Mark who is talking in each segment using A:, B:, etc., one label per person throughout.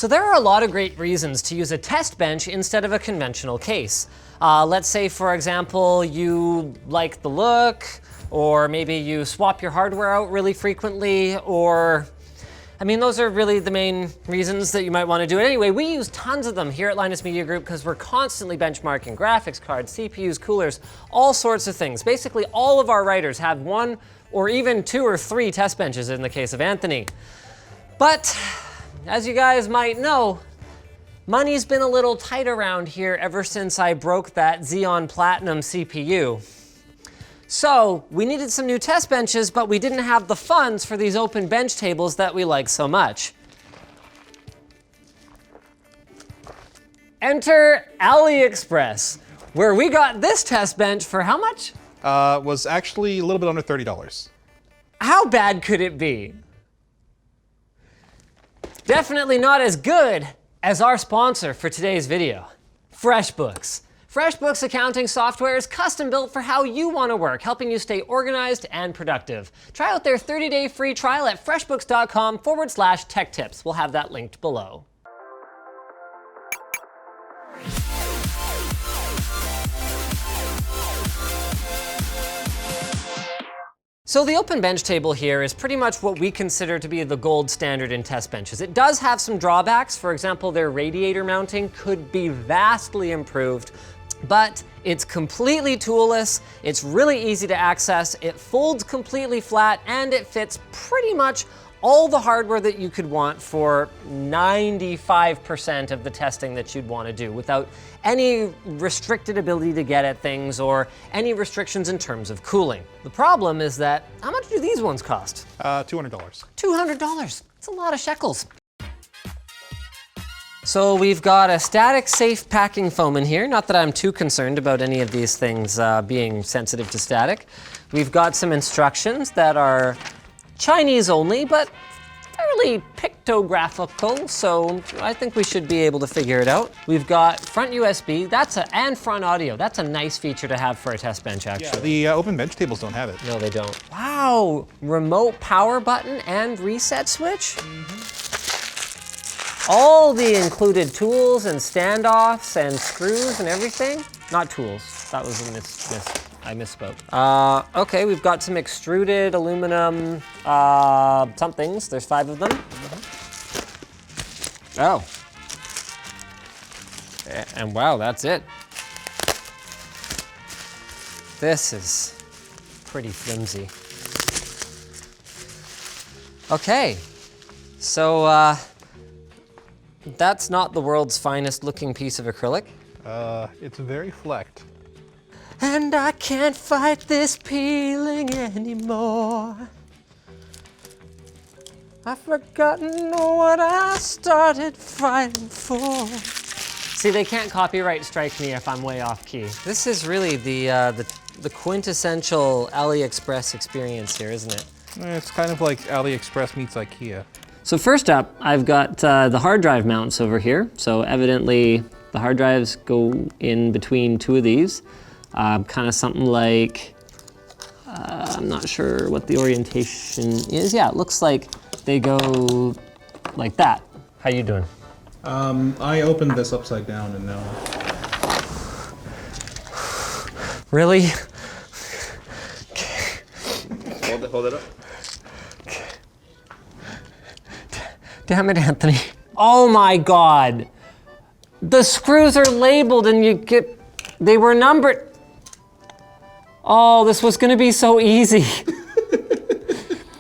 A: So there are a lot of great reasons to use a test bench instead of a conventional case. Let's say, for example, you like the look, or maybe you swap your hardware out really frequently, or, I mean, those are really the main reasons that you might want to do it. Anyway, we use tons of them here at Linus Media Group because we're constantly benchmarking graphics cards, CPUs, coolers, all sorts of things. Basically, all of our writers have one or even 2 or 3 test benches in the case of Anthony. But, as you guys might know, money's been a little tight around here ever since I broke that Xeon Platinum CPU. So we needed some new test benches, but we didn't have the funds for these open bench tables that we like so much. Enter AliExpress, where we got this test bench for how much?
B: Was actually a little bit under $30.
A: How bad could it be? Definitely not as good as our sponsor for today's video, FreshBooks. FreshBooks accounting software is custom built for how you want to work, helping you stay organized and productive. Try out their 30-day free trial at freshbooks.com/tech tips. We'll have that linked below. So the open bench table here is pretty much what we consider to be the gold standard in test benches. It does have some drawbacks. For example, their radiator mounting could be vastly improved, but it's completely toolless, it's really easy to access, it folds completely flat, and it fits pretty much all the hardware that you could want for 95% of the testing that you'd want to do without any restricted ability to get at things or any restrictions in terms of cooling. The problem is that, how much do these ones cost?
B: $200.
A: $200, it's a lot of shekels. So we've got a static safe packing foam in here. Not that I'm too concerned about any of these things being sensitive to static. We've got some instructions that are Chinese only, but fairly pictographical, so I think we should be able to figure it out. We've got front USB, and front audio. That's a nice feature to have for a test bench, actually.
B: Yeah, the open bench tables don't have it.
A: No, they don't. Wow, remote power button and reset switch? All the included tools and standoffs and screws and everything. Not tools, that was a I misspoke. Okay, we've got some extruded aluminum somethings. There's 5 of them. Oh. And wow, that's it. This is pretty flimsy. Okay, so that's not the world's finest looking piece of acrylic.
B: It's very flecked.
A: And I can't fight this peeling anymore. I've forgotten what I started fighting for. See, they can't copyright strike me if I'm way off key. This is really the quintessential AliExpress experience here, isn't it?
B: It's kind of like AliExpress meets IKEA.
A: So first up, I've got the hard drive mounts over here. So evidently, the hard drives go in between 2 of these. Kind of something like, I'm not sure what the orientation is. Yeah, it looks like they go like that. How you doing?
B: I opened this upside down and now.
A: Really?
B: Hold it up.
A: Damn it, Anthony. Oh my God. The screws are labeled and they were numbered. Oh, this was gonna be so easy.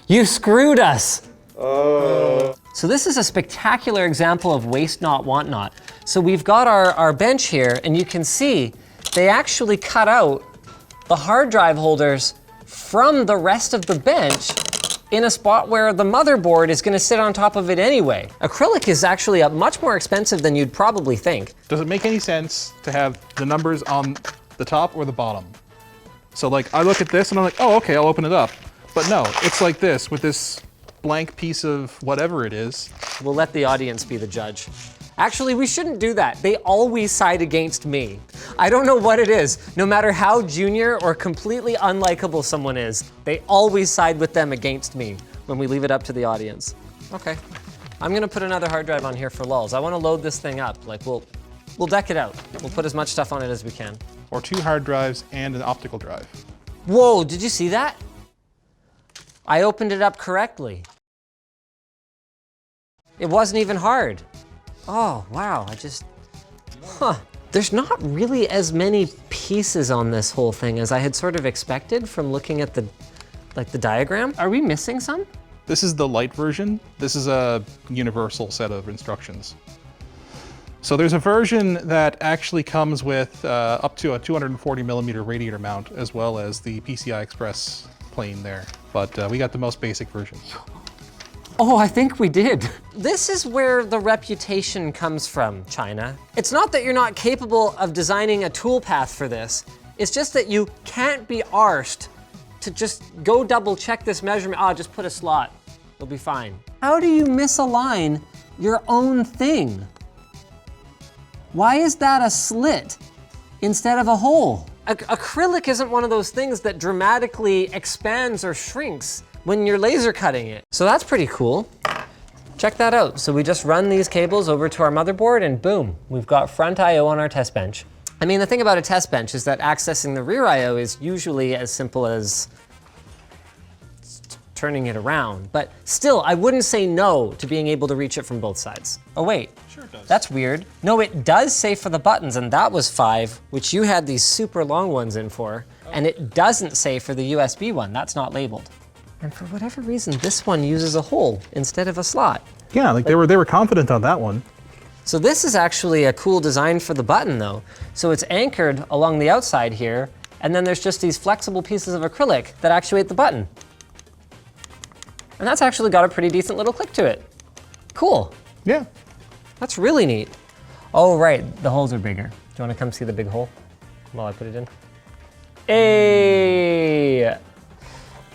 A: You screwed us.
B: Oh.
A: So this is a spectacular example of waste not, want not. So we've got our bench here, and you can see they actually cut out the hard drive holders from the rest of the bench in a spot where the motherboard is gonna sit on top of it anyway. Acrylic is actually much more expensive than you'd probably think.
B: Does it make any sense to have the numbers on the top or the bottom? So like, I look at this and I'm like, oh, okay, I'll open it up. But no, it's like this with this blank piece of whatever it is.
A: We'll let the audience be the judge. Actually, we shouldn't do that. They always side against me. I don't know what it is. No matter how junior or completely unlikable someone is, they always side with them against me when we leave it up to the audience. Okay. I'm gonna put another hard drive on here for lulz. I wanna load this thing up. Like we'll deck it out. We'll put as much stuff on it as we can.
B: Or 2 hard drives and an optical drive.
A: Whoa, did you see that? I opened it up correctly. It wasn't even hard. Oh, wow, There's not really as many pieces on this whole thing as I had sort of expected from looking at the diagram. Are we missing some?
B: This is the light version. This is a universal set of instructions. So there's a version that actually comes with up to a 240 millimeter radiator mount, as well as the PCI Express plane there. But we got the most basic version.
A: Oh, I think we did. This is where the reputation comes from, China. It's not that you're not capable of designing a toolpath for this. It's just that you can't be arsed to just go double check this measurement. Oh, just put a slot, it'll be fine. How do you misalign your own thing? Why is that a slit instead of a hole? Acrylic isn't one of those things that dramatically expands or shrinks when you're laser cutting it. So that's pretty cool. Check that out. So we just run these cables over to our motherboard and boom, we've got front I/O on our test bench. I mean, the thing about a test bench is that accessing the rear I/O is usually as simple as turning it around, but still, I wouldn't say no to being able to reach it from both sides. Oh wait,
B: Sure it does.
A: That's weird. No, it does say for the buttons, and that was 5, which you had these super long ones in for, and it doesn't say for the USB one, that's not labeled. And for whatever reason, this one uses a hole instead of a slot.
B: Yeah, like they were confident on that one.
A: So this is actually a cool design for the button though. So it's anchored along the outside here, and then there's just these flexible pieces of acrylic that actuate the button. And that's actually got a pretty decent little click to it. Cool.
B: Yeah.
A: That's really neat. Oh right, the holes are bigger. Do you wanna come see the big hole while I put it in? Hey!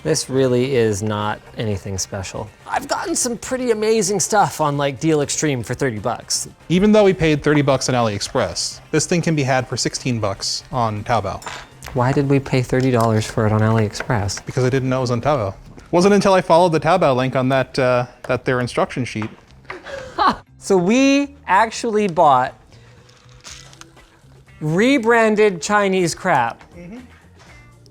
A: This really is not anything special. I've gotten some pretty amazing stuff on like Deal Extreme for 30 bucks.
B: Even though we paid 30 bucks on AliExpress, this thing can be had for 16 bucks on Taobao.
A: Why did we pay $30 for it on AliExpress?
B: Because I didn't know it was on Taobao. Wasn't until I followed the Taobao link on that their instruction sheet.
A: So we actually bought rebranded Chinese crap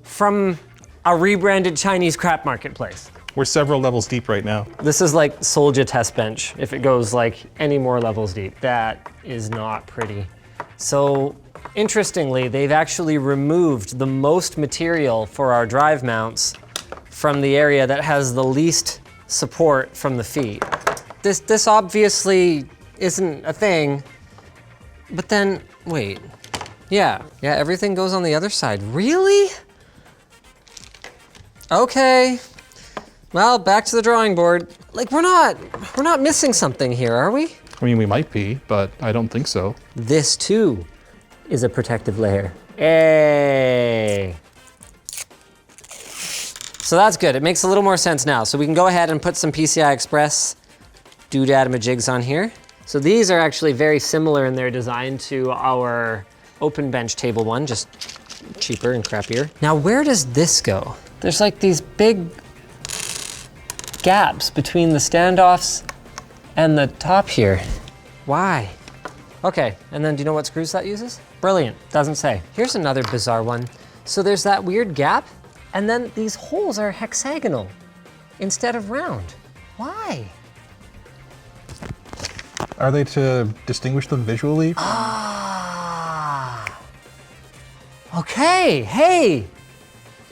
A: from a rebranded Chinese crap marketplace.
B: We're several levels deep right now.
A: This is like Soldier test bench, if it goes like any more levels deep. That is not pretty. So interestingly, they've actually removed the most material for our drive mounts from the area that has the least support from the feet. This obviously isn't a thing, but then, wait. Yeah, everything goes on the other side. Really? Okay. Well, back to the drawing board. Like we're not missing something here, are we?
B: I mean, we might be, but I don't think so.
A: This too is a protective layer. Hey. So that's good. It makes a little more sense now. So we can go ahead and put some PCI Express doodad-majigs on here. So these are actually very similar in their design to our open bench table one, just cheaper and crappier. Now where does this go? There's like these big gaps between the standoffs and the top here. Why? Okay, and then do you know what screws that uses? Brilliant, doesn't say. Here's another bizarre one. So there's that weird gap, and then these holes are hexagonal instead of round. Why?
B: Are they to distinguish them visually?
A: Ah. Okay, hey.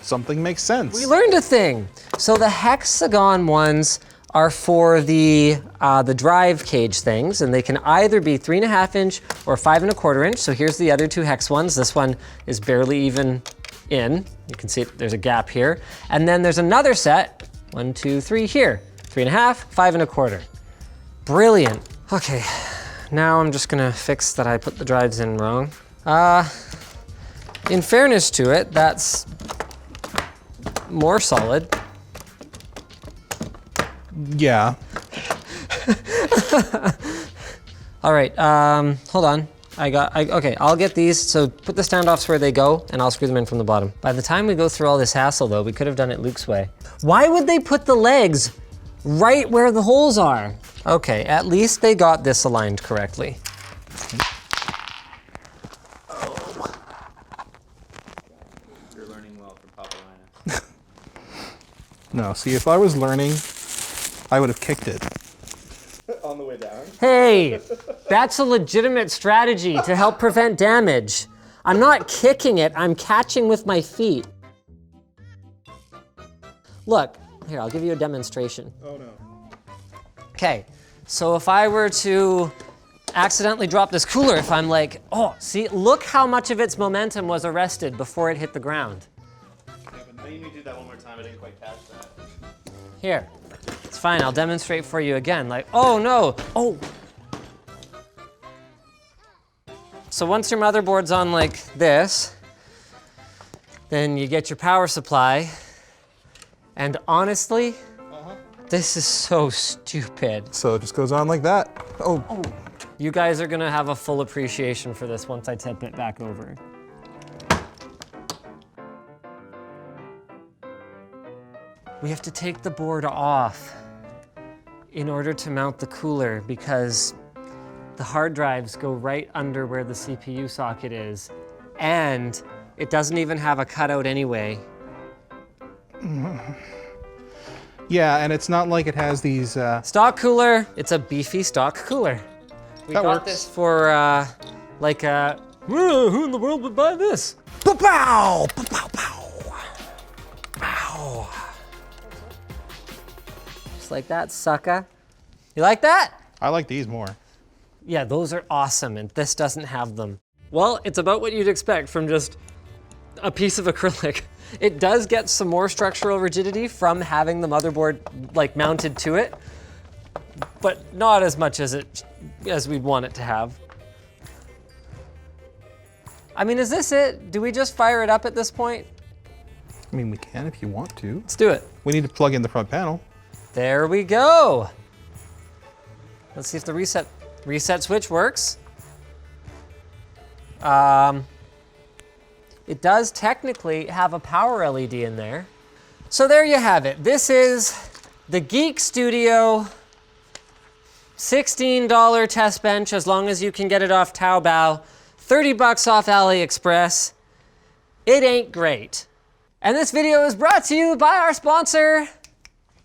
B: Something makes sense.
A: We learned a thing. So the hexagon ones are for the drive cage things, and they can either be 3.5 inch or 5 1/4 inch. So here's the other 2 hex ones. This one is barely even in. You can see there's a gap here. And then there's another set, 1, 2, 3 here. 3.5, 5 1/4. Brilliant. Okay, now I'm just gonna fix that I put the drives in wrong. In fairness to it, that's more solid.
B: Yeah.
A: All right, hold on. Okay, I'll get these. So put the standoffs where they go and I'll screw them in from the bottom. By the time we go through all this hassle though, we could have done it Luke's way. Why would they put the legs right where the holes are. Okay, at least they got this aligned correctly.
C: You're learning well from Papa Linus.
B: No, see, if I was learning, I would have kicked it.
C: On the way down?
A: Hey, that's a legitimate strategy to help prevent damage. I'm not kicking it, I'm catching with my feet. Look, here, I'll give you a demonstration.
B: Oh no.
A: Okay, so if I were to accidentally drop this cooler, if I'm like, oh, see, look how much of its momentum was arrested before it hit the ground.
C: Yeah, but you need to do that one more time. I didn't quite catch that.
A: Here, it's fine, I'll demonstrate for you again. Like, oh no, oh. So once your motherboard's on like this, then you get your power supply. And honestly, this is so stupid.
B: So it just goes on like that. Oh.
A: You guys are gonna have a full appreciation for this once I tip it back over. We have to take the board off in order to mount the cooler because the hard drives go right under where the CPU socket is, and it doesn't even have a cutout anyway.
B: Yeah, and it's not like it has these.
A: Stock cooler, it's a beefy stock cooler. We
B: That
A: got
B: works.
A: this for who in the world would buy this? Pow! Pow! Pow! Pow! Just like that, sucker. You like that?
B: I like these more.
A: Yeah, those are awesome, and this doesn't have them. Well, it's about what you'd expect from just a piece of acrylic. It does get some more structural rigidity from having the motherboard like mounted to it, but not as much as we'd want it to have. I mean, is this it? Do we just fire it up at this point?
B: I mean, we can if you want to.
A: Let's do it.
B: We need to plug in the front panel.
A: There we go. Let's see if the reset switch works. It does technically have a power LED in there. So there you have it. This is the Geek Studio $16 test bench, as long as you can get it off Taobao, 30 bucks off AliExpress. It ain't great. And this video is brought to you by our sponsor,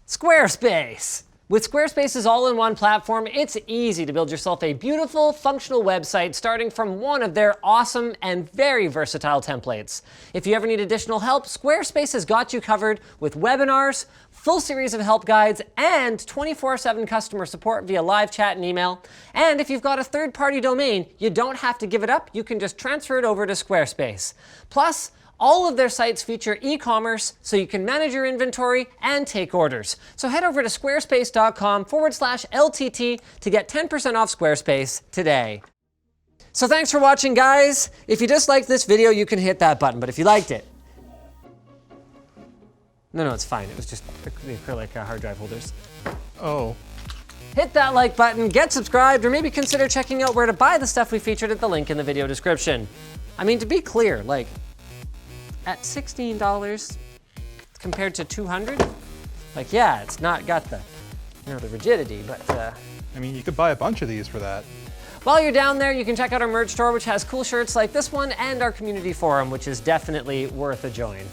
A: Squarespace. With Squarespace's all-in-one platform, it's easy to build yourself a beautiful, functional website starting from one of their awesome and very versatile templates. If you ever need additional help, Squarespace has got you covered with webinars, full series of help guides, and 24/7 customer support via live chat and email. And if you've got a third-party domain, you don't have to give it up. You can just transfer it over to Squarespace. Plus, all of their sites feature e-commerce, so you can manage your inventory and take orders. So head over to squarespace.com/LTT to get 10% off Squarespace today. So thanks for watching, guys. If you disliked this video, you can hit that button, but if you liked it, no, it's fine. It was just the acrylic hard drive holders.
B: Oh.
A: Hit that like button, get subscribed, or maybe consider checking out where to buy the stuff we featured at the link in the video description. I mean, to be clear, like, at $16 compared to $200, like, yeah, it's not got the, the rigidity, but
B: I mean, you could buy a bunch of these for that.
A: while you're down there, you can check out our merch store, which has cool shirts like this one, and our community forum, which is definitely worth a join.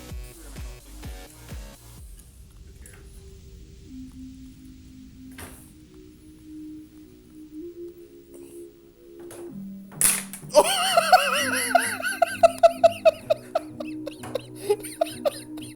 B: Oh!